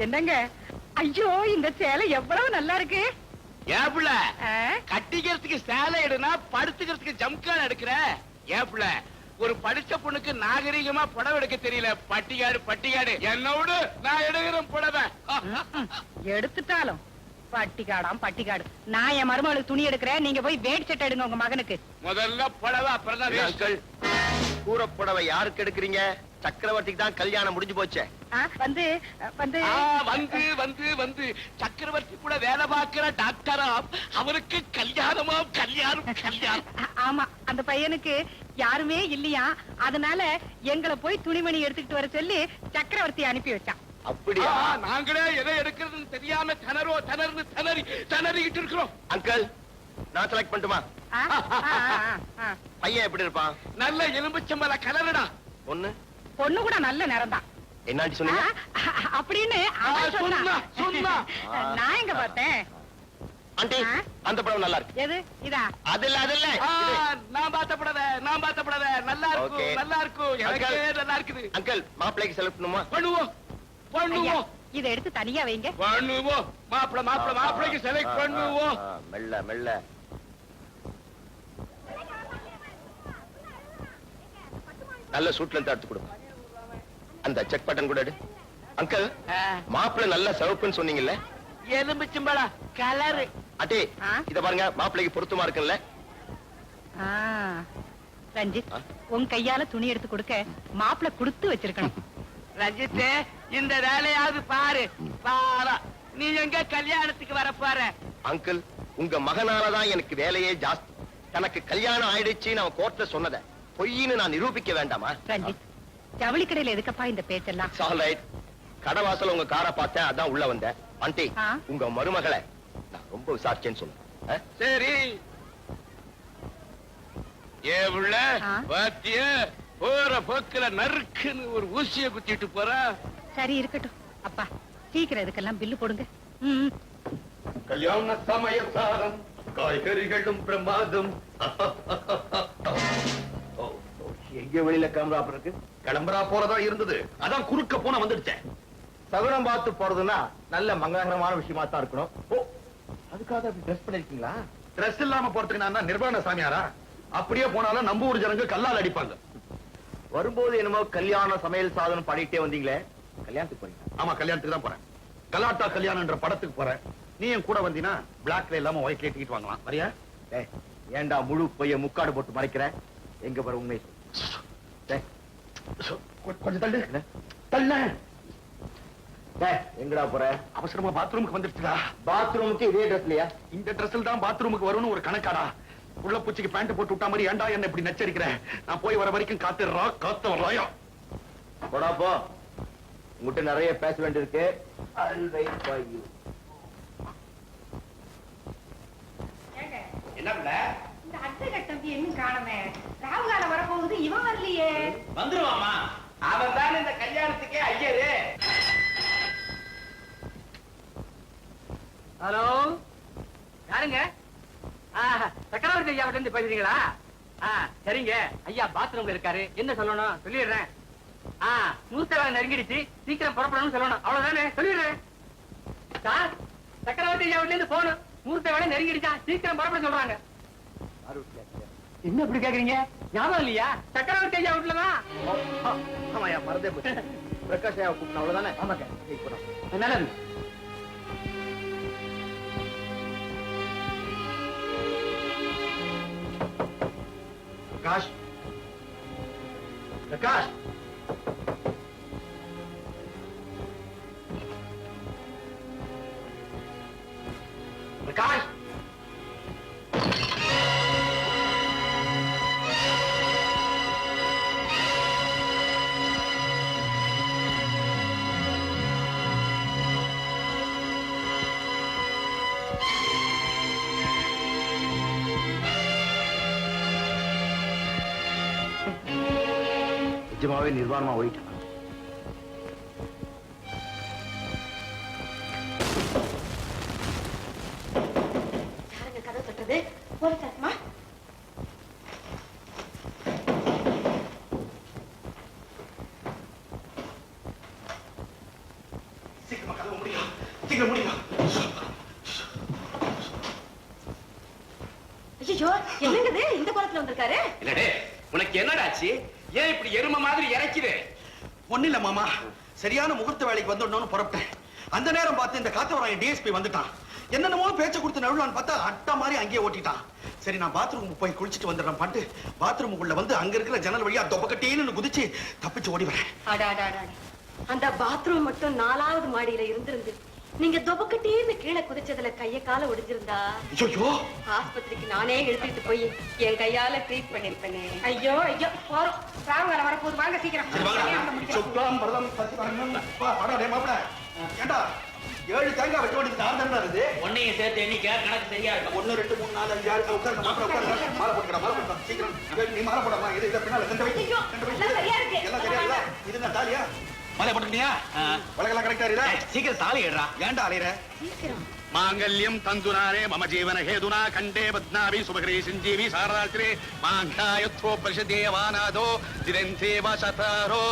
என்னங்க? ஐயோ, இந்த சேலை எவ்வளவு நல்லா இருக்கு. ஏப்புல கட்டிக்கிறதுக்கு சேலை எடுனா படுத்துக்கிறதுக்கு ஜம்கான் எடுக்கிற. ஏப்புல ஒரு படிச்ச பொண்ணுக்கு நாகரிகமா புடவை எடுக்க தெரியல. பட்டிகாடு பட்டிகாடு என்னோட நான் எடுக்கிறேன் புடவை. எடுத்துட்டாலும் பட்டிக்காடாம் பட்டிக்காடு. நான் என் மருமகளுக்கு துணி எடுக்கிறேன். நீங்க போய் வேட் சட்டை எடுங்க உங்க மகனுக்கு. முதல்ல புடவை அப்புறம் தான். கூரை புடவை யாருக்கு எடுக்கிறீங்க? சக்கரவர்த்திக்கு தான் கல்யாணம் முடிஞ்சு போச்சே. வந்து வந்து வந்து வந்து வந்து சக்கரவர்த்தி கூட வேலை பார்க்கிற டாக்டரா அவருக்கு கல்யாணமா கல்யாணம் கல்யாணம். ஆமா, அந்த பையனுக்கு யாருமே இல்லையா, அதனால எங்களை போய் துணிமணி எடுத்துக்கிட்டு வர சொல்லி சக்கரவர்த்தி அனுப்பி வச்சான். அப்படியா? நாங்களே எதை எடுக்கிறதுன்னு தெரியாம திணறிக்கிட்டு இருக்கிறோம். அங்கிள், நான் செலக்ட் பண்ணட்டுமா? பையன் எப்படி இருப்பான்? நல்ல எலும்புச்சம்பள கலருடா. பொண்ணு பொண்ணு கூட நல்ல நிறம் தான். என்னாச்சு சொன்னீங்க? அப்படின்னு நான் எங்க பார்த்தேன். ஆண்டி, அந்த படம் நல்லா இருக்கு. எது? இதா? அதில்ல அதில்ல நான் பார்த்த படவை நல்லா இருக்கும். நல்லா இருக்கும். எனக்கே நல்லா இருக்குது. அங்கிள், மாப்பிள்ளைக்கு செலக்ட் பண்ணுமா? பண்ணுவோம் பண்ணுவோம். இதை எடுத்து தனியா வைங்க. பண்ணுவோம். மாப்பிள்ளைக்கு செலக்ட் பண்ணுவோம். மெல்ல மெல்ல. நல்ல சூட்ல இருந்து எடுத்து கொடுங்க. அந்த செக் பட்டன் கூட எடு. அங்கிள், மாப்பிள்ளை நல்ல சிவப்புன்னு சொன்னீங்கல்ல, எலும்புச்சம்பள கலரு. அட்டே இத பாருங்க, மாப்பிள்ளைக்கு பொருத்தமா இருக்குல்ல? ரஞ்சித், உன் கையால துணி எடுத்து கொடுக்க மாப்பிள்ளை கொடுத்து வச்சிருக்கணும். ரஞ்சித், இந்த வேலையாவது பாரு. பாரா, நீ எங்க கல்யாணத்துக்கு வர பாரு. அங்கிள், உங்க மகனாலதான் எனக்கு வேலையே ஜாஸ்தி. தனக்கு கல்யாணம் ஆயிடுச்சு நான் கோர்ட்ல சொன்னத பொய்ன்னு நான் நிரூபிக்க வேண்டாமா? ரஞ்சித், ஜவுளி கடையில எதுக்கப்பா இந்த பேச்செல்லாம்? கடவாசல் உங்க காரை பார்த்தேன், அதான் உள்ள வந்தேன். ஆண்டி, உங்க மருமகளை நான் ரொம்ப விசாரிச்சேன்னு சொல்லுங்க. சரி, ஏ உள்ள பாத்திய போற போக்குல நறுக்குன்னு ஒரு ஊசிய குத்திட்டு போறா. சரி, இருக்கட்டும். அப்பா, சீக்கிரம் இதுக்கெல்லாம் பில்லு போடுங்க. கல்யாண சமயசாரம், காய்கறிகளும் பிரமாதம். எங்க வெளியில கிளம்புறா இருக்கு? கிளம்புறா போறதா இருந்தது, அதான் குறுக்க போன வந்துடுச்சேன். சகுனம் பார்த்து போறதுன்னா நல்ல மங்களகரமான விஷயமா தான் இருக்கணும். ஓ, அதுக்காக ட்ரெஸ் பண்ணிருக்கீங்களா? ட்ரெஸ் இல்லாம போறதுக்கு நான் நிர்வாண சாமியாரா? அப்படியே போனாலும் நம்ம ஊர் ஜனங்க கல்லால் அடிப்பாங்க. வரும்போது என்னமோ கல்யாண சமையல் சாதனம் பாடிட்டே வந்தீங்களே, கல்யாணத்துக்கு போறீங்க? ஆமா, கல்யாணத்துக்கு தான் போறேன். கலாட்டா கல்யாணம்ன்ற படத்துக்கு போறேன். நீ என் கூட வந்தீங்கன்னா பிளாக்ல இல்லாம ஒயிட்ல டிக்கெட் வாங்கலாம். வரியா? ஏண்டா முழு பொய்ய முக்காடு போட்டு மறைக்கிற? எங்க வர உண்மை கொஞ்சம் தள்ளு தள்ள. எங்கடா போற? அவசரமா பாத்ரூமுக்கு வந்துருச்சுடா. பாத்ரூமுக்கு இதே ட்ரெஸ்லயா? இந்த ட்ரெஸ்ல தான் பாத்ரூமுக்கு வரும்னு ஒரு கணக்காடா. உள்ள பூச்சிக்கு பேண்ட் போட்டு விட்டா மாதிரி ஏண்டா என்ன இப்படி நச்சரிக்கிறேன்? நான் போய் வர வரைக்கும் காத்துறா காத்த வர்றாயா? போடா போ, உங்ககிட்ட நிறைய பேச வேண்டியிருக்கு. என்ன இந்த அத்தை தம்பி இன்னும் காணமே. ராகுகாலம் வரப்போகுது, இவன் வரலையே. வந்துருவாமா? அவன் தான் இந்த கல்யாணத்துக்கே ஐயரு. ஹலோ, யாருங்க? சக்கரவர்த்தி ஐயா இருந்து பேசுறீங்களா? சரிங்க, ஐயா பாத்ரூம்ல இருக்காரு. என்ன சொல்லணும் சொல்லிடுறேன். மூத்த வேலை நெருங்கிடுச்சு, சீக்கிரம் புறப்படணும்னு சொல்லணும். அவ்வளவுதானே, சொல்லிடுறேன். சார், சக்கரவர்த்தி ஐயா இருந்து போகணும். மூத்த வேலை நெருங்கிடுச்சா, சீக்கிரம் புறப்பட சொல்றாங்க. என்ன இப்படி கேக்குறீங்க? ஞாபகம் இல்லையா? சக்கரவர்த்தி ஐயா வீட்டுலதான். ஆமாயா, மறந்தே போச்சு. பிரகாஷ் ஐயா கூப்பிட்டு அவ்வளவுதானே? ஆமாங்க. நல்லது. பிரகாஷ், பிரகாஷ், பிரகாஷ். நிஜமாவே நிர்வாணமா ஓடிட்டான். யாருங்க கதை தட்டது? போலீஸ் ஆத்மா? சீக்கிரமா கதவு முடியும் சீக்கிரம் முடியும். ஐயோ என்னங்கது இந்த கோலத்துல வந்திருக்காரு? இல்லடே உனக்கு என்னடாச்சு? ஏன் இப்படி எருமை மாதிரி இறக்குது? ஒண்ணு இல்ல மாமா, சரியான முகூர்த்த வேலைக்கு வந்துடணும்னு புறப்பட்டேன். அந்த நேரம் பார்த்து இந்த காத்தவராயன் டிஎஸ்பி வந்துட்டான். என்னென்னமோ பேச்ச கொடுத்து நழுவான்னு பார்த்தா அட்டா மாதிரி அங்கேயே ஓட்டிட்டான். சரி நான் பாத்ரூமுக்கு போய் குளிச்சுட்டு வந்துடுறேன் பாட்டு பாத்ரூமுக்குள்ள வந்து அங்க இருக்கிற ஜன்னல் வழியா தொப்பக்கட்டேன்னு குதிச்சு தப்பிச்சு ஓடி வரேன். அந்த பாத்ரூம் மட்டும் 4வது மாடியில இருந்திருந்து நீங்க தொபக்கட்டேன்னு கீழே குதிச்சதுல கைய கால ஒடிஞ்சிருந்தா ஐயோ ஆஸ்பத்திரிக்கு நானே எடுத்துட்டு போய் என் கையால ட்ரீட் பண்ணிருப்பேனே. ஐயோ ஐயோ போறோம், ராவுகாலம் வரப்போது, வாங்க சீக்கிரம். சரி வாங்க. கல்யாணத்தை முடிக்கலாம். சுக்லாம் பரதம் சத்யநாராயணன். அப்பா, வாடா டேய் மாப்ள. ஏண்டா 7 தேங்காய் வெட்ட வேண்டியது ஆறு தானே இருக்குது. ஒன்னையும் சேர்த்து எண்ணிக்க கணக்கு சரியா இருக்கும். 1 2 3 4 5 6 உட்காருங்க மாப்ள உட்காருங்க. மாலை போட்டுக்கடா சீக்கிரம். நீ மாலை போடாமா? இது பின்னால சென்று வை. ஐயோ, எல்லாம் சரியா இருக்கு. எல்லாம் சரியா இருக்கா? இது என்ன தாலியா? மலை போட்டுக்கிட்டியா? வழக்கெல்லாம் கரெக்டா இருக்கா? சீக்கிரம் தாலி ஏடுறா. ஏன்டா அலையற? மாங்கல்யம் தந்துனாரே மம ஜீவன ஹேதுனா கண்டே பத்னாபி சுபகிரே சஞ்சீவி சாராத்ரே மாங்காயத்வோ பிரசதேவானாதோ திரந்தேவ சதாரோ.